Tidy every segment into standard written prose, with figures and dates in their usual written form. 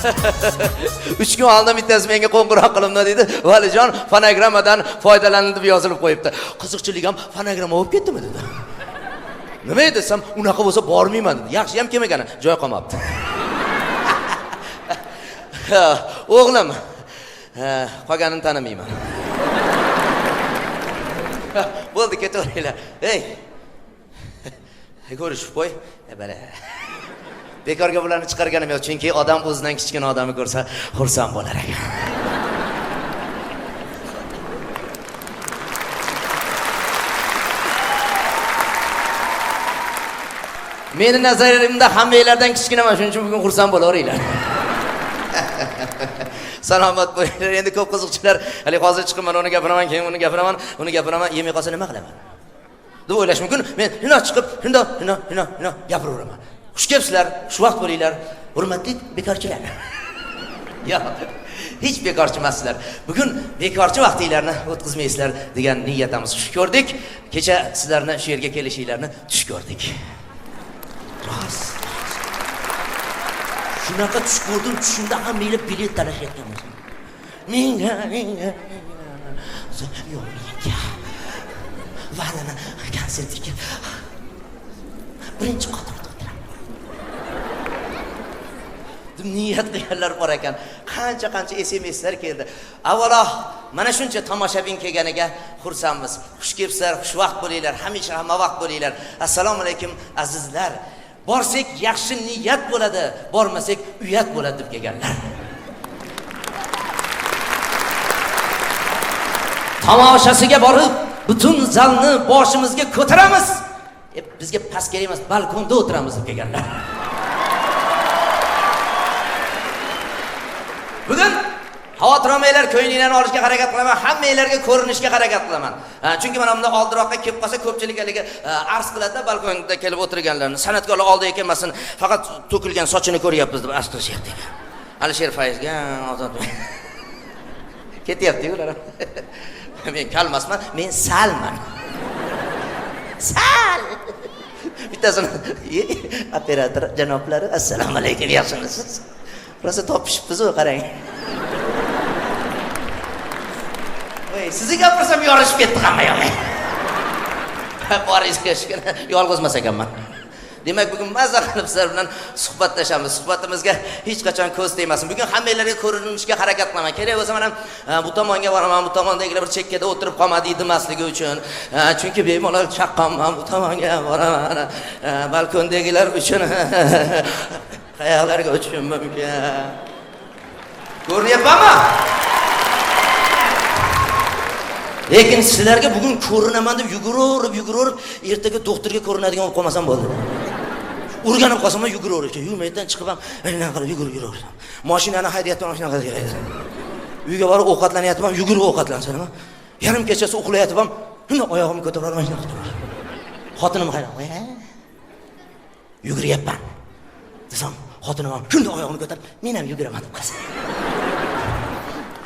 3 kun oldin bittasi menga qo'ng'iroq qilibdi dedi. Valijon fonogrammadan foydalanildi deb yozilib qo'yibdi. Qiziqchilik ham fonogramma bo'lib ketdimi dedi. Nima desam, unaqa bo'lsa bormayman dedi. Yaxshi ham kelmagan, joy qolmabdi. O'g'lim, qolganini tanimayman. Bo'ldi, ketaveringlar. Ey. Ko'rishib qo'y. Bala. Bekorga bularni chiqarganim yo'q, chunki odam o'zidan kichkina odamni ko'rsa, xursand bo'lar ekan. Meni nazarimda hammanglardan kichkinaman, shuning uchun bugun xursand bo'laveringlar. Salomat bo'linglar. Endi ko'p qiziqchilar, hali hozir chiqaman, uni gapiraman, keyin uni gapiraman, yemay qolsa nima qilaman deb o'ylash mumkin. Men shundoq chiqib, shundoq gapiraveraman. Xush kelibsizlar, xushvaqt bo'linglar, hurmatli bekorchilar. Yo'q, hech bekorchi emaslar. Bugun bekorchi vaqtinglarni o'tkazmaysizlar degan niyatimizni tush ko'rdik. Kecha sizlarni shu yerga kelishinglarni tush ko'rdik. Rost. Shunaqa tush ko'rdim, tushimda ham meni bilet talashayotgan bo'lsa. Menga. Yo'q, menga. Valini konsertga birinchi qatorda o'tiraman. Niyat qilganlar bor ekan. Qancha SMSlar keldi. Avvalo, mana shuncha tomoshabin kelganiga xursandmiz. Xush kelibsizlar, xushvaqt bo'linglar, hamisha hammavaqt bo'linglar. Assalomu alaykum azizlar. Borsak yaxshi niyat bo'ladi, bormasak uyat bo'ladi deb kelganlar. Tomoshasiga borib, butun zalni boshimizga ko'taramiz. Bizga past kerak emas, balkonda o'tiramiz deb kelganlar. Bugun xavotir olmanglar, ko'nglinglarni olishga harakat qilaman, hammanglarga ko'rinishga harakat qilaman. Chunki mana bunda oldiroqqa kelib qolsa ko'pchilik haliga arz qiladi, balkonda kelib o'tirganlarni. San'atkorlar oldiga kelmasin, faqat to'kilgan sochini ko'ryapmiz deb arz qilishyapti ekan. Alisher Fayzga ozod ketyapti ular. Men kalmasman, men salman. Sal. Bittasini operator janoblari, assalomu alaykum, yaxshimisiz? Rosa topishibmiz-ku, qarang. Voy, sizga gapirsam yorishib ketdi hamma yo'q. Boringizga shukr, yolg'izmas ekanman. Demak, bugun mazza qilib sizlar bilan suhbatlashamiz. Suhbatimizga hech qachon ko'z tegmasin. Bugun hammanglarga ko'rinishga harakat qilaman. Kerak bo'lsa men ham bu tomonga boraman, bu tomondagilar bir chekkada o'tirib qolmadi demasligi uchun. Chunki bemalol chaqqonman, bu tomonga boraman. Balkondagilar uchun qayoqlarga o'tishim mumkin. Ko'rinyapmanmi? Lekin sizlarga bugun ko'rinaman deb yuguraverib, ertaga doktorga ko'rinadigan bo'lib qolmasam bo'ldi. Urganib qolsam ham yuguraverib, uyimdan chiqib ham aynan qilib yuguraverdim. Mashinani haydayapman, mashinaga keladi. Uyga borib ovqatlanyapman, yugurib ovqatlansam ham, yarim kechasi uxlayapman, shunda oyog'imni ko'tarib mashinaga o'tiraman. Xotinim hayron, yuguryapman. Desam, xotinim ham shunda oyog'ini ko'tarib, men ham yuguraman deb qolsa.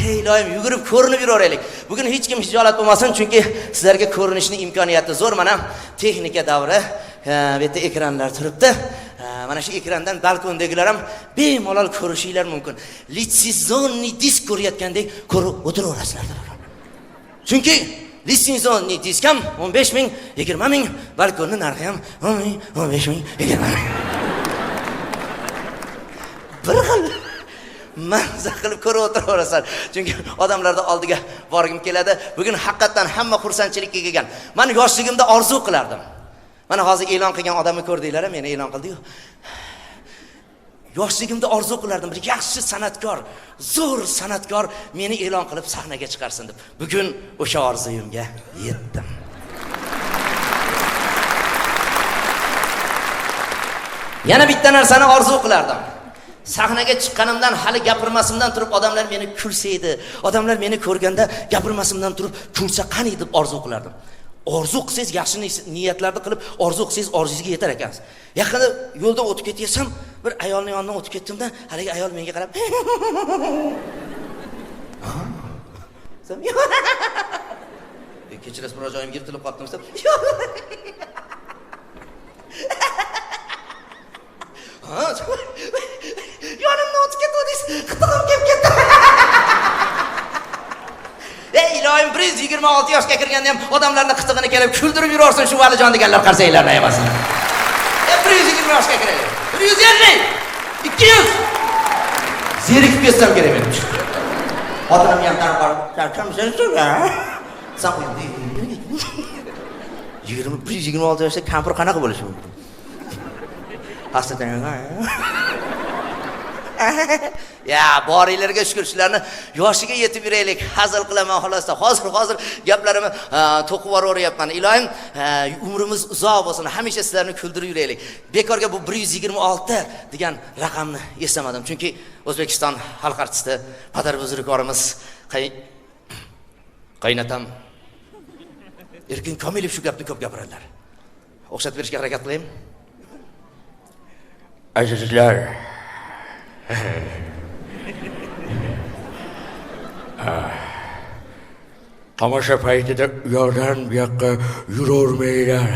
Hey ilohim, yugurib ko'rinib yuraveraylik. Bugun hech kim hijolat bo'lmasin, chunki sizlarga ko'rinishning imkoniyati zo'r. Mana texnika davri, bu yerda ekranlar turibdi. Mana shu ekrandan balkondagilar ham bemalol ko'rishinglar mumkin. Litsenziyoniy disk ko'rayotgandek ko'rib o'tiraverasizlar. Chunki litsenziyoniy disk ham 15 ming, 20 ming, balkonning narxi ham 10 ming, 15 ming, 20 ming. Bir xil mazza qilib ko'rib o'tiraverasizlar. Chunki odamlarning oldiga borgim keladi. Bugun haqiqatan hamma xursandchilikka kelgan. Men yoshligimda orzu qilardim. Mana hozir e'lon qilgan odamni ko'rdinglar, meni e'lon qildi-yu. Yoshligimda orzu qilardim, bir yaxshi san'atkor, zo'r san'atkor meni e'lon qilib sahnaga chiqarsin deb. Bugun o'sha orzuyimga yetdim. Yana bitta narsani orzu qilardim. Sahnaga chiqqanimdan hali gapirmasimdan turib odamlar meni kulsaydi. Odamlar meni ko'rganda gapirmasimdan turib kulsa qani deb orzu qilardim. Orzu qilsangiz yaxshi niyatlarni qilib orzu qilsangiz orzungizga yetar ekansiz. Yaqinda yo'ldan o'tib ketyapsam, bir ayolning yonidan o'tib ketdimda, haligi ayol menga qarab kechirasiz, bir joyim yirtilib qolibdim deb. Yonimdan o'tib ketdingiz. 26 yoshga kirganda ham odamlarning qitig'ini kelib kuldirib yurarsan shu Valijon deganlar qarsaylardan emasmi? 120 yoshga kiradi. 150, 200. Zerikib ketsam kerak men. Xotinim ham tarqar. Kimsan ha? Sen qo'y. 26 yoshda kampir qanaqa bo'lishi mumkin? Hasratdan ya boringlarga shukur shularni yoshiga yetib yuraylik. Hazil qilaman xolosda. Hozir gaplarimni to'qib yuboryapman. Ilohim umrimiz uzoq bo'lsin. Hamisha sizlarni kuldirib yuraylik. Bekorga bu 126 degan raqamni eslamadim. Chunki O'zbekiston xalq artisti, padar buzruklarimiz qaynatam Erkin Komilov shu gapni ko'p gapiradilar. O'xshatib berishga harakat qilaymi? Azizlar, tomosha paytida u yoqdan bu yoqqa yuravermanglar.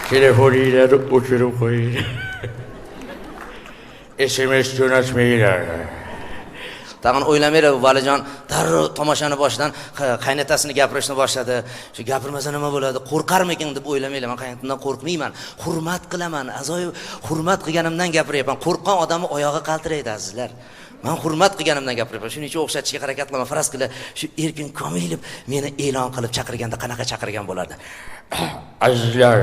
Telefoninglarni o'chirib qo'ying. SMS jo'natmanglar. Tag'in o'ylamaylar Valijon darrov tomoshani boshidan qaynatasini gapirishni boshladi. Shu gapirmasa nima bo'ladi? Qo'rqarmikin deb o'ylamaylar. Men qaynatamdan qo'rqmayman. Hurmat qilaman. Azoyi hurmat qilganimdan gapiryapman. Qo'rqqan odamni oyog'i qaltiraydi azizlar. Men hurmat qilganimdan gapiryapman. Shuning uchun o'xshatishga harakat qilaman. Faraz qila shu Erkin Komilov meni e'lon qilib chaqirganda qanaqa chaqirgan bo'lardi? Azizlar,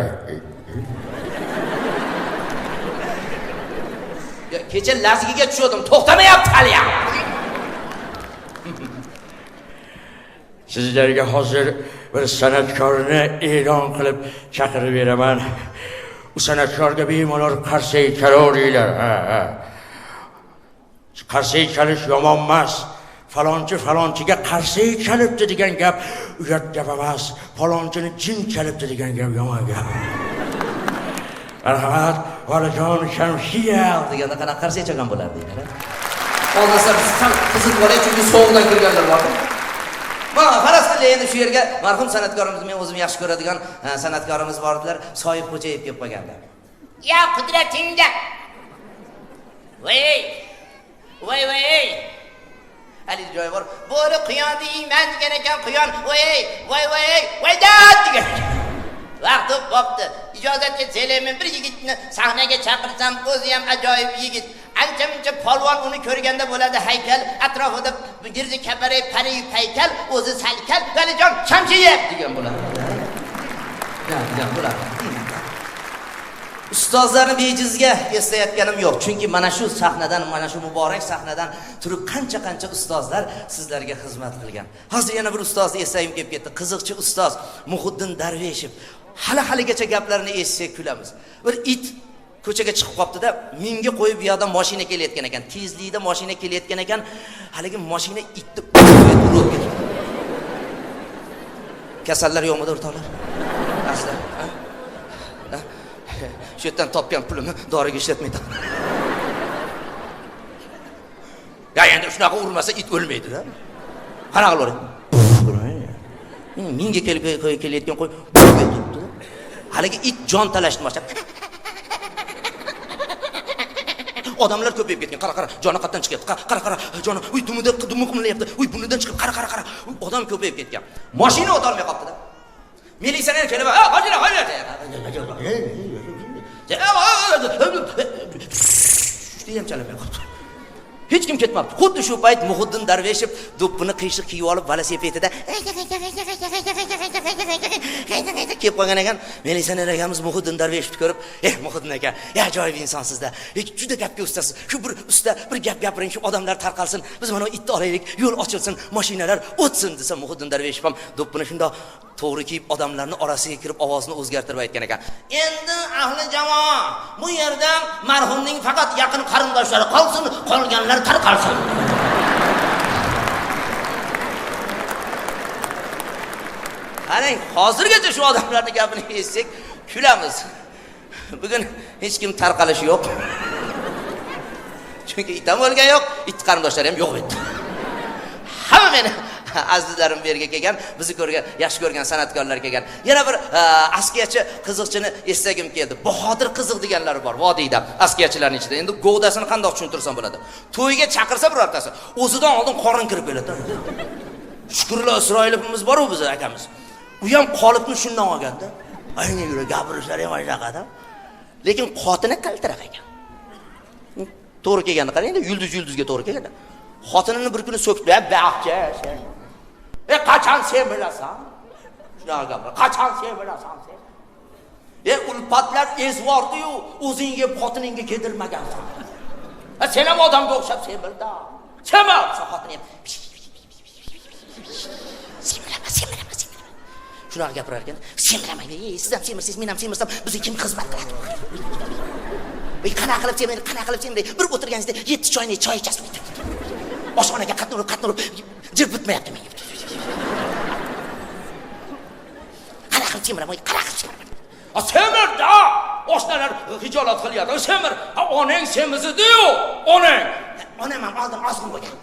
kecha lazgiga tushdim, to'xtamayapti hali ham. Sizlarga hozir bir san'atkorni e'lon qilib chaqirib beraman. U san'atkorga bemalol qarsak chalaveringlar. Qarsak chalish yomon emas. Falonchiga qarsak chalibdi degan gap uyat gap emas. Falonchini jin chalibdi degan gap yomon gap. Marhamat, Valijon Shamsiyal deganda qanaqa qarsak chalgan bo'lardi ekan. Olmasa biz ham qiziq bo'lay chunki sovuqdan kirganlar bor. Mana faraz qilay endi shu yerga marhum san'atkorimiz, men o'zim yaxshi ko'radigan san'atkorimiz bor edilar, Soyib Xo'jayev kelib qolganlar. Ya qudratingda. Voy. Ali joy bor. Bo'ri quyon deyman degan ekan, quyon voy dad degan. Vaqti bo'pti. Ijozat etsanglar, men bir yigitni sahnaga chaqirsam, o'zi ham ajoyib yigit. Ancha-muncha polvon uni ko'rganda bo'ladi haykal, atrofida girdi kaparay pari haykal, o'zi salkal, Valijon Shamsiyev degan bo'ladi. Degan bo'ladi. Ustozlarni bejizga eslayotganim yo'q, chunki mana shu sahnadan, mana shu muborak sahnadan turib qancha ustozlar sizlarga xizmat qilgan. Hozir yana bir ustozni eslayim kelib ketdi. Qiziqchi ustoz Muhiddin Darveshev. Hali-haligacha gaplarini eshitsak kulamiz. Bir it ko'chaga chiqib qopti-da, minga qo'yib bu yoqdan mashina kelayotgan ekan. Tezlikda mashina kelayotgan ekan. Haligi mashina itni urib ketdi. Kasallar yo'qmi o'rtoqlar? Aslan, ha? Shu yerdan topgan pulimni doriga ishlatmaydi. Ya endi shunaqa urmasa it o'lmaydi-da. Qanaqa qilaver? Minga kelayotgan qo'y turibdi. Haligi it jon talashni boshlab. Odamlar ko'payib ketgan. Qara, joni qatdan chiqyapti. Qara, joni, uy dumida qimirlayapti. Uy bunidan chiqib qara. Odam ko'payib ketgan. Mashina o'ta olmay qoldi-da. Militsiyalar kelib, hojira. Deyam chalamay qoldi. Hech kim ketmabdi. Xuddi shu payt Muhiddin Darveshev do'ppini qiyshiq kiyib olib velosipedida kelib qolgan ekan. Milisioner akamiz Muhiddin Darveshevni ko'rib, Muhiddin aka, ajoyib insonsiz-da. Juda gapga ustasiz. Shu bir usta bir gap gapiring, shu odamlar tarqalsin. Biz mana itni olaylik, yo'l ochilsin, mashinalar o'tsin desa Muhiddin Darveshev ham do'ppini shundoq to'g'ri kiyib odamlarning orasiga kirib ovozini o'zgartirib aytgan ekan. Endi ahli jamoa, bu yerda marhumning faqat yaqin qarindoshlari qolsin, qolganlar tarqalsin. Qarang, hozirgacha shu odamlarning gapini eshitsak kulamiz. Bugun hech kim tarqalishi yo'q. Chunki it ham o'lgan yo'q, it qarindoshlari ham yo'q edi. azizlarim bu yerga kelgan, bizni ko'rgan, yaxshi ko'rgan san'atkorlar kelgan. Yana bir askiyachi qiziqchini eslagim keldi. Bahodir qiziq deganlar bor vodiyda, askiyachilarning ichida. Endi govdasini qanday tushuntirsam bo'ladi? To'yga chaqirsa birortasi, o'zidan oldin qorin kirib keladi. Shukrlar Isroilovimiz bor-ku biz akamiz. U ham qolibni shundan olganda. Ayni yura gapirishlari ham aytaqada. Lekin xotini qaltiroq ekan. To'g'ri kelganini qarang, endi yulduzga to'g'ri kelganda. Xotinini bir kuni so'kdi, "Baxcha, qachon sen bilasan?" Shunaqa gaplar. "Qachon sen bilasan sen?" Ulfatlar ezvordi-yu, o'zingga xotiningga kedirmagansan. Sen ham odamga o'xshab sen bilda. Sema, xotining ham. Semirama. Shunaqa gapirar ekan. Semirmaydi. Siz ham semirsiz, men ham semirsam, bizga kim xizmat qiladi? Qanaqa qilib semirdi? Bir o'tirganingizda 7 choyni choy ichasiz. Oshxonaga qatnab jir bitmayapti menga. Qanaqa qilib semiramaydi? Semirda! Oshnalar hijolat qilyapti. Semir. Onang semizdi-yu, onang. Onam ham oldin ozg'in bo'lgan.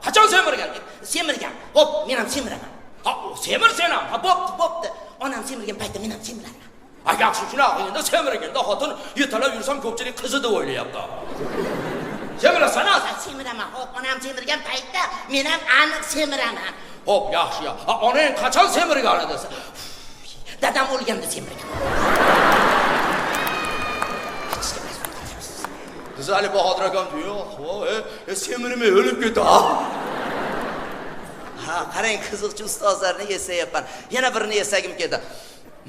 Qachon semirgan? Semirgan. Hop, men ham semiraman. Semir sen ham. Bo'pti. Onam semirgan paytda men ham semiraman. Yaxshi shunaqa endi semirganda xotin yetalab yursam ko'pchilik qizi deb o'ylayapti. Semirasan? Semiraman. Hop, onam semirgan paytda men ham aniq semiraman. Hop, yaxshi. Onang qachon semirgan desa? Dadam o'lganda semirgan. Bizali Bahodir akam yo'q, semirmay o'lib ketdi. Qarang, qiziqchi ustozlarni eslayapman. Yana birini eslagim keldi.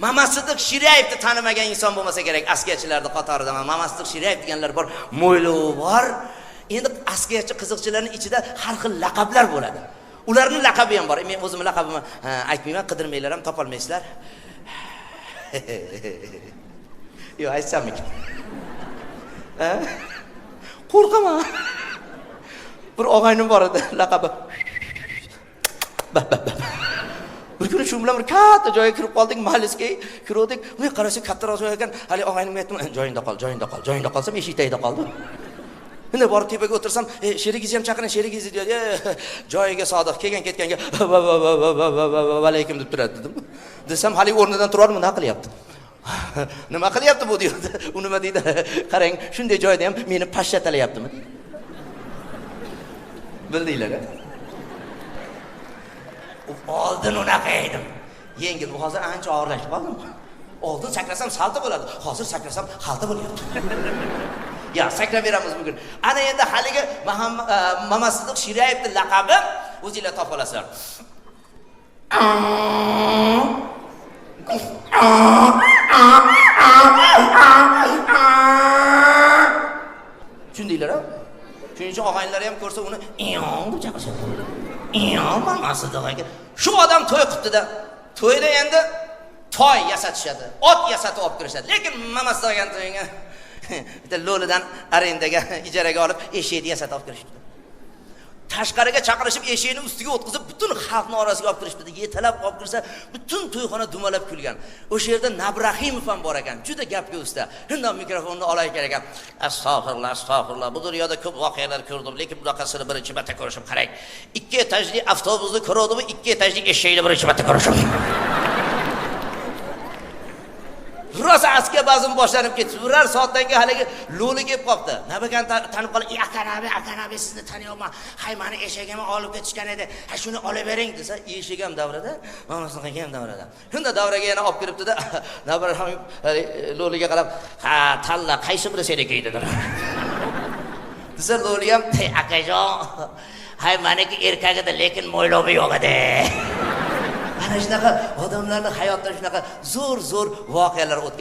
Mamasidiq Shirayevni tanimagan inson bo'lmasa kerak askiyachilarning qatoridaman. Mamasidiq Shirayev deganlar bor, mo'ylovi bor. Endi askiyachi qiziqchilarning ichida har xil laqablar bo'ladi. Ularning laqabi ham bor. Men o'zimning laqabimni aytmayman, qidirmanglar ham topolmaysizlar. Yo'q, aytsammikin. Qo'rqaman. Bir og'aynim bor edi, laqabi. Bir kuni shu bilan bir katta joyga kirib qoldik, mahallasiga kirdik. Uni qarasa kattaroq joy ekan. Hali og'aynimga aytdim, joyingda qolsam eshik tagida qoldi. Endi borib tepaga o'tirsam, sherigingizni ham chaqiring, sherigingizni dedi. Joyiga sodiq kelgan-ketganga va alaykum deb turadi dedim. Desam, hali o'rnidan turib nima qilyapti? Nima qilyapti bu deydi. U nima deydi? Qarang, shunday joyda ham meni pashshatalayaptimi? Bildinglar-a? Oldin unaqa edim. Yengil, bu hozir ancha og'irlashib qoldim. Oldin sakrasam salto bo'ladi, hozir sakrasam xalta bo'lyapti. Ya, sakrab beramiz bugun. Ana endi haligi Mamasidiq Shirayevning laqabi o'zingizlar topa olasizlar. Tushundinglar-a? Shuning uchun og'aynlari ham ko'rsa uni "Iyong" deb chaqirishadi. "Iyong" Mamasidiq aka. Shu odam to'y qildi-da. To'yda endi toy yasatishadi. Ot yasatib olib kirishadi. Lekin Mamasidiq aka to'yga bitta lo'lidan arendaga ijaraga olib eshakni yasatib olib kirishdi. Tashqariga chaqirishib eshakni ustiga o'tkazib butun xalqning orasiga olib kirishdi. Yetalab olib kirsa, butun to'yxona dumalab kulgan. O'sha yerda Nabrahimov ham bor ekan. Juda gapga usta. Shundan mikrofonni olay kerak ekan. Astag'firullah. Bu dunyoda ko'p voqealar ko'rdim, lekin bunaqasini birinchi marta ko'rishim kerak. 2 etajli avtobusni ko'rdim, 2 etajli eshakni birinchi marta ko'rishim. Rosa askiya ba'zim boshlanib ketdi. Birar soatdan keyin haligi lo'li kelib qopti. Nabakan tanib qolib, "Akanabi sizni taniyman. Hay, meni eshagimni olib ketishgan edi. Ha, shuni olib bering" desa, eshak ham davrada, Mamasidiq ham davrada. Shunda davraga yana olib kiribdi-da, Nabrahim lo'liga qarab, "Ha, tanla, qaysi biri seniki" dedilar. Desa lo'li ham, "Akajon, hay, meniki erkak edi, lekin mo'ylovi yo'q edi." Ana shunaqa odamlarning hayotida shunaqa zo'r voqealar o'tgan.